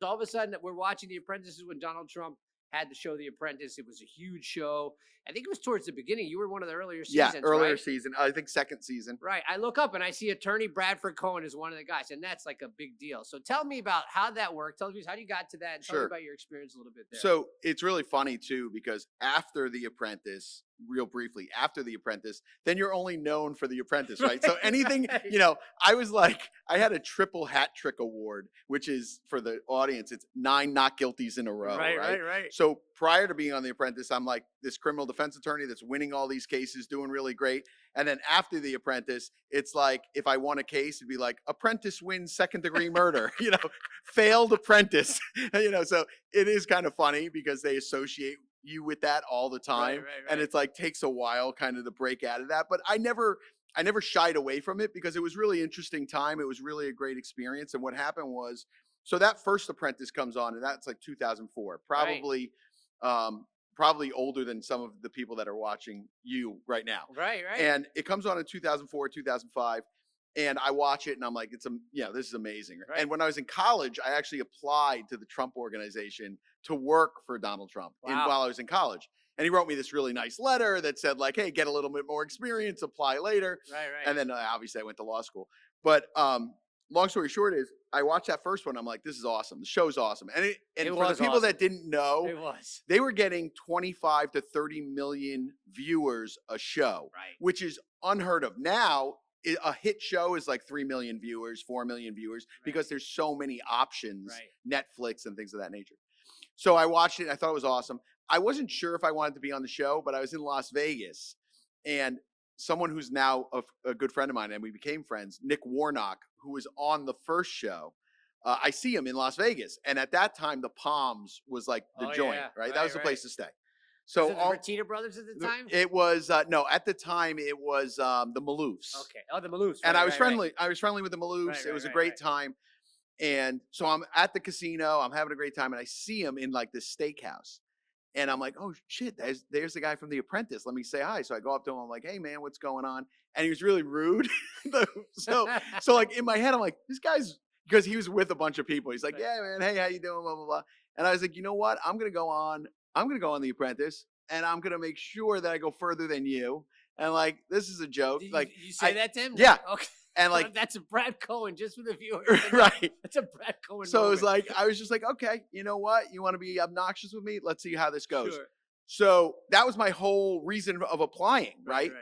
So all of a sudden, we're watching The Apprentice when Donald Trump had the show The Apprentice. It was a huge show. I think it was towards the beginning. You were one of the earlier Yeah, seasons, earlier right? season. I think second season. Right. I look up and I see attorney Bradford Cohen is one of the guys, and that's like a big deal. So tell me about how that worked. Tell me how you got to that. And tell me Sure. about your experience a little bit there. So it's really funny too, because after The Apprentice, real briefly, after The Apprentice, then you're only known for The Apprentice, right? So anything, Right. you know, I was like, I had a triple hat trick award, which is for the audience, it's 9 not guilties in a row, right? So prior to being on The Apprentice, I'm like this criminal defense attorney that's winning all these cases, doing really great. And then after The Apprentice, it's like, if I won a case, it'd be like, apprentice wins second degree murder, you know, failed apprentice, you know, so it is kind of funny because they associate you with that all the time. And it's like, takes a while kind of to break out of that. But I never shied away from it because it was really interesting time. It was really a great experience. And what happened was, so that first Apprentice comes on, and that's like 2004, probably, probably older than some of the people that are watching you right now. Right. And it comes on in 2004, 2005. And I watch it and I'm like, this is amazing. Right. And when I was in college, I actually applied to the Trump organization to work for Donald Trump while I was in college. And he wrote me this really nice letter that said like, hey, get a little bit more experience, apply later. Right. And then obviously I went to law school. But long story short is I watched that first one. I'm like, this is awesome. The show's awesome. And for the people that didn't know, they were getting 25 to 30 million viewers a show, which is unheard of. Now, a hit show is like 3 million viewers, 4 million viewers, because there's so many options, Netflix and things of that nature. So I watched it. And I thought it was awesome. I wasn't sure if I wanted to be on the show, but I was in Las Vegas, and someone who's now a good friend of mine, and we became friends, Nick Warnock, who was on the first show. I see him in Las Vegas. And at that time, the Palms was like the joint, right? That was the place to stay. So was it the Fertitta brothers at the time? It was no. At the time, it was the Maloofs. Okay. Oh, the Maloofs. And I was friendly. I was friendly with the Maloofs. It was a great time. And so I'm at the casino. I'm having a great time, and I see him in like this steakhouse. And I'm like, oh shit, there's the guy from The Apprentice. Let me say hi. So I go up to him. I'm like, hey man, what's going on? And he was really rude. so like in my head, I'm like, this guy's, because he was with a bunch of people. He's like, yeah man, hey, how you doing? Blah blah blah. And I was like, you know what? I'm gonna go on The Apprentice, and I'm gonna make sure that I go further than you. And like, this is a joke. Like, you say that to him? Yeah. Okay. And like, that's a Brad Cohen, just for the viewers. Right. That's a Brad Cohen. So it was like, I was just like, okay, you know what? You want to be obnoxious with me? Let's see how this goes. Sure. So that was my whole reason of applying, right?